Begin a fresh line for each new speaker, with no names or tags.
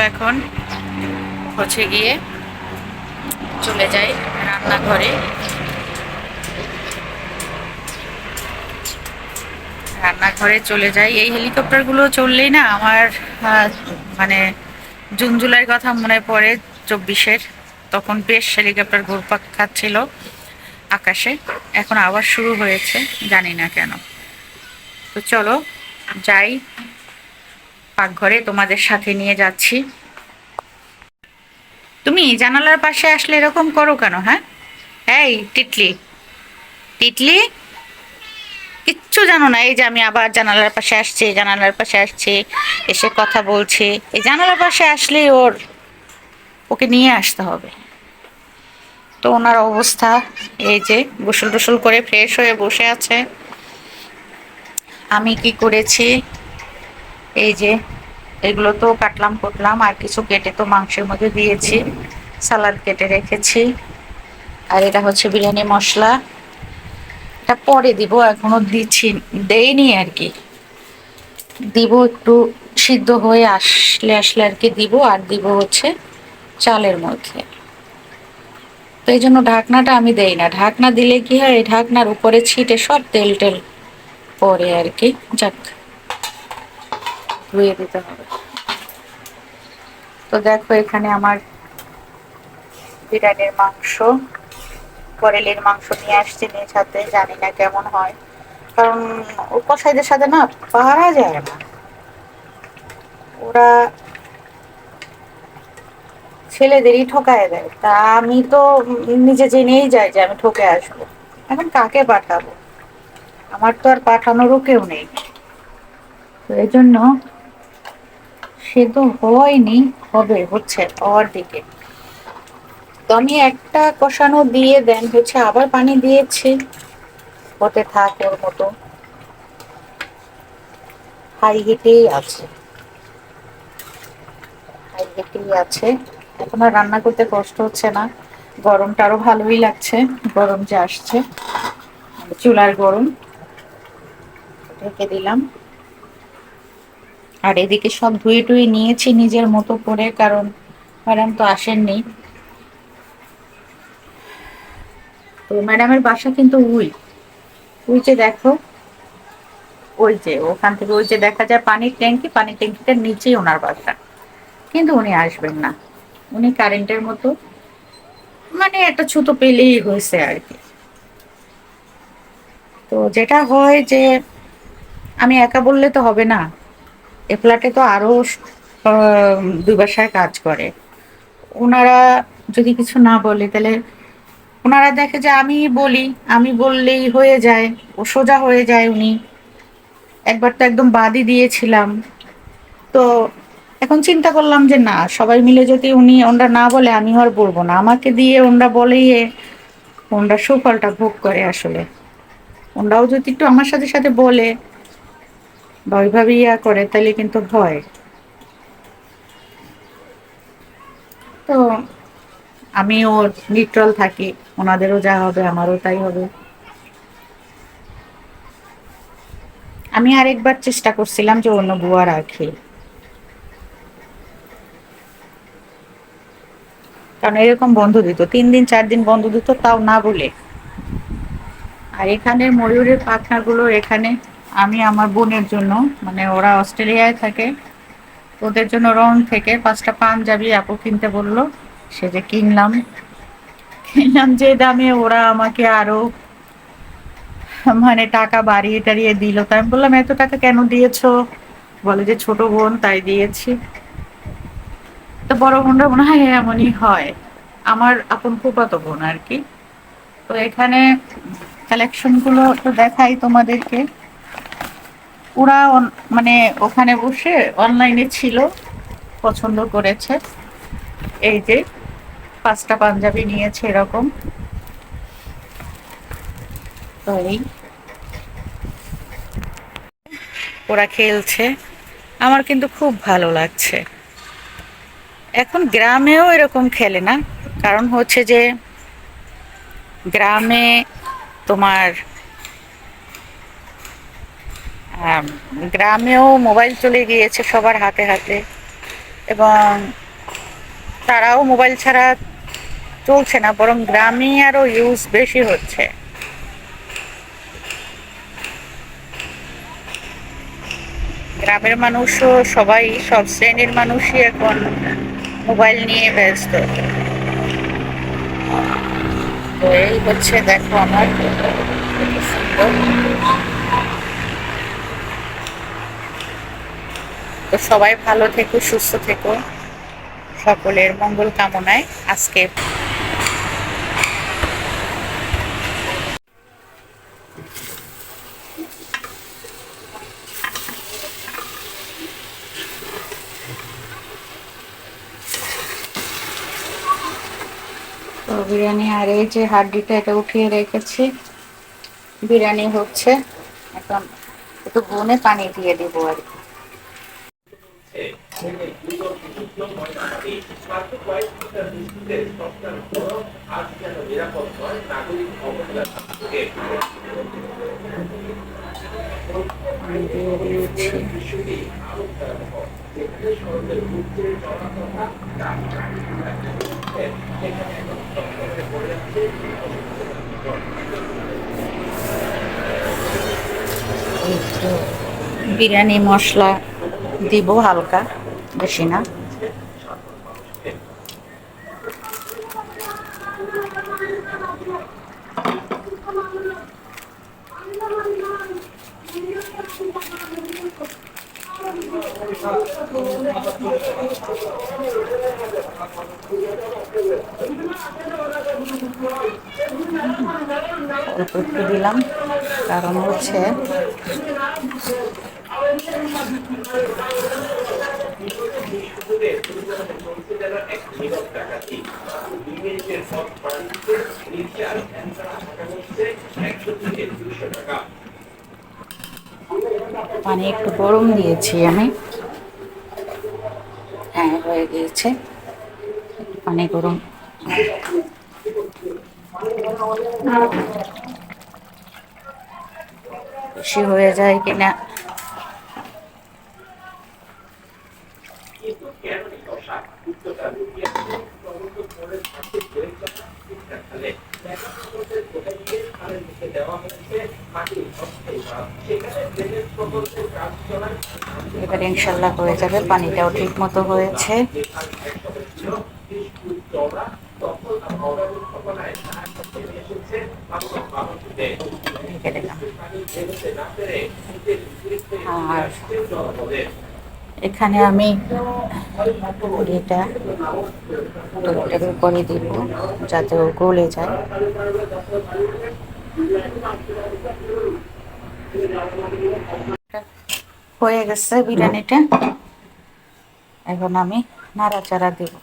এখন হচ্ছে গিয়ে চলে যাই রান্নাঘরে। রান্নাঘরে চলে যাই, এই হেলিকপ্টারগুলো চললেই না আমার মানে জুন জুলাইয়ের কথা মনে পড়ে, 24-এর। তখন বেশ হেলিকপ্টার ঘুরপাক খাচ্ছিল আকাশে। এখন আবার শুরু হয়েছে, জানি না কেন। তো চলো যাই পাকঘরে, তোমাদের সাথে নিয়ে যাচ্ছি। তুমি জানালার পাশে আসলে এরকম করো কেন? হ্যাঁ, এই তিতলি, তিতলি, কিচ্ছু জানো না। এই যে আমি আবার জানালার পাশে আসছি, জানালার পাশে আসছি, এসে কথা বলছি। এই জানালার পাশে আসলেই ওকে নিয়ে আসতে হবে। তো ওনার অবস্থা এই যে গোসল টোসল করে ফ্রেশ হয়ে বসে আছে। আমি কি করেছি, এই যে এগুলো তো কাটলাম কুটলাম, আর কিছু কেটে তো মাংসের মধ্যে দিয়েছি, সালাদ কেটে রেখেছি। আর এটা হচ্ছে বিরিয়ানি মশলা, এটা পরে দিব, এখনো দেইনি আর কি। দিব একটু সিদ্ধ হয়ে আসলে আসলে আর কি দিব। আর দিব হচ্ছে চালের মধ্যে। তো এই জন্য ঢাকনাটা আমি দেই না, ঢাকনা দিলে কি হয়, এই ঢাকনার উপরে ছিটে সব তেল টেল পরে আর কি। যাক, ধুয়ে দিতে হবে। তো দেখো এখানে আমার বিরিয়ানির মাংস, বরেলির মাংস নিয়ে আসছি নিজ হাতে, জানি না কেমন হয়, কারণ ও কসাইদের সাথে না পারা যায় না। ওরা ছেলেদেরই ঠকায় দেয়, তা আমি তো নিজে জেনেই যাই যে আমি ঠকে আসবো। এখন কাকে পাঠাবো? আমার তো আর পাঠানোরও কেউ নেই। তো এই জন্য সে তো হয়নি, হবে, হচ্ছে হওয়ার দিকে। তো আমি একটা কষানো দিয়ে দেন হচ্ছে আবার পানি দিয়েছি, হতে থাক ওর মতো, হাই হিটেই আছে, হাই হিটেই আছে। এখন আর রান্না করতে কষ্ট হচ্ছে না, গরমটা আরো ভালোই লাগছে। গরম যে আসছে, চুলার গরম। ঢেকে দিলাম। আর এদিকে সব ধুয়ে টুয়ে নিয়েছি নিজের মতো করে, কারণ ম্যাডাম তো আসেননি। তো ম্যাডামের বাসা কিন্তু ওই যে দেখো, ওই যে ওখান থেকে ওই যে দেখা যায় পানির ট্যাঙ্কি, পানির ট্যাঙ্কিটার নিচেই ওনার বাসা। কিন্তু উনি আসবেন না, উনি কারেন্টের মতো, মানে একটা ছুতো পেলেই হয়েছে আর কি। তো যেটা হয় যে আমি একা বললে তো হবে না, এ ফ্ল্যাটে তো আরো দুই বাসায় কাজ করে। ওনারা যদি কিছু না বলে তাহলে ওনারা দেখে যে আমি বলি, আমি বললেই হয়ে যায়, ও সোজা হয়ে যায়। উনি একবার তো একদম বাদই দিয়েছিলাম। তো এখন চিন্তা করলাম যে না, সবাই মিলে যদি ওনরা না বলে আমিও আর বলবো না, আমাকে দিয়ে ওনরা বলেই ওনরা সুফলটা ভোগ করে আসলে। ওনরাও যদি একটু আমার সাথে সাথে বলে বা ওইভাবে করে তাহলে কিন্তু হয়। তো আমিও নিউট্রাল থাকি, ওনাদেরও যা হবে আমারও তাই হবে। আমি আরেকবার চেষ্টা করছিলাম যে অন্য বুয়া রাখি, কারণ এরকম বন্ধ দিত 3 দিন 4 দিন বন্ধ দিত, তাও না বলে। আর এখানে ময়ূরের পাখনাগুলো এখানে আমি আমার বোনের জন্য, মানে ওরা অস্ট্রেলিয়ায় থাকে, ওদের জন্য রং থেকে 5টা পাঞ্জাবি আপু কিনতে বললো। সে যে কিনলাম, যে দামে ওরা আমাকে আরো মানে টাকা বাড়িয়ে টাড়িয়ে দিল। তাই আমি বললাম এত টাকা কেন দিয়েছো? বলে যে ছোট বোন তাই দিয়েছি। তো বড় বোনরা মনে হয় এমনই হয়, আমার আপন ফুফাতো বোন আর কি। তো এখানে কালেকশন গুলো তো দেখাই তোমাদেরকে। ওরা মানে ওখানে বসে অনলাইনে ছিল, পছন্দ করেছে। এই যে 5টা পাঞ্জাবি নিয়েছে এরকম। তো এই ওরা খেলছে, আমার কিন্তু খুব ভালো লাগছে। এখন গ্রামেও এরকম খেলে না, কারণ হচ্ছে যে গ্রামে তোমার গ্রামেও মোবাইল চলে গিয়েছে সবার হাতে হাতে। এবং তারাও মোবাইল ছাড়া চলছে না, বরং গ্রামে আরো ইউজ বেশি হচ্ছে। গ্রামের মানুষও সবাই, সব শ্রেণীর মানুষই এখন মোবাইল নিয়ে ব্যস্ত। তো এই হচ্ছে, দেখো আমার তো সবাই ভালো থেকো, সুস্থ থেকো, সকলের মঙ্গল কামনায় আজকে তো বিরিয়ানি। আর এই যে হাড্ডিটা, এটা উঠিয়ে রেখেছি, বিরিয়ানি হচ্ছে। এখন একটু গুনে পানি দিয়ে দিব আর কি। দিয়ে দিয়েছি। একটু বিরিয়ানি মশলা দিব হালকা, বেশি না। অল্প একটু দিলাম, কারণ হচ্ছে পানি একটু গরম দিয়েছি আমি। হ্যাঁ, হয়ে গিয়েছে পানি গরম। বেশি হয়ে যায় কিনা এবার ইনশাল্লাহ হয়ে যাবে। পানিটাও ঠিক মতো হয়েছে। আর এখানে আমি এটা তরকারির উপরে দিব যাতে ও গলে যায়। হয়ে গেছে বিরিয়ানিটা, এখন আমি নাড়াচাড়া দেব।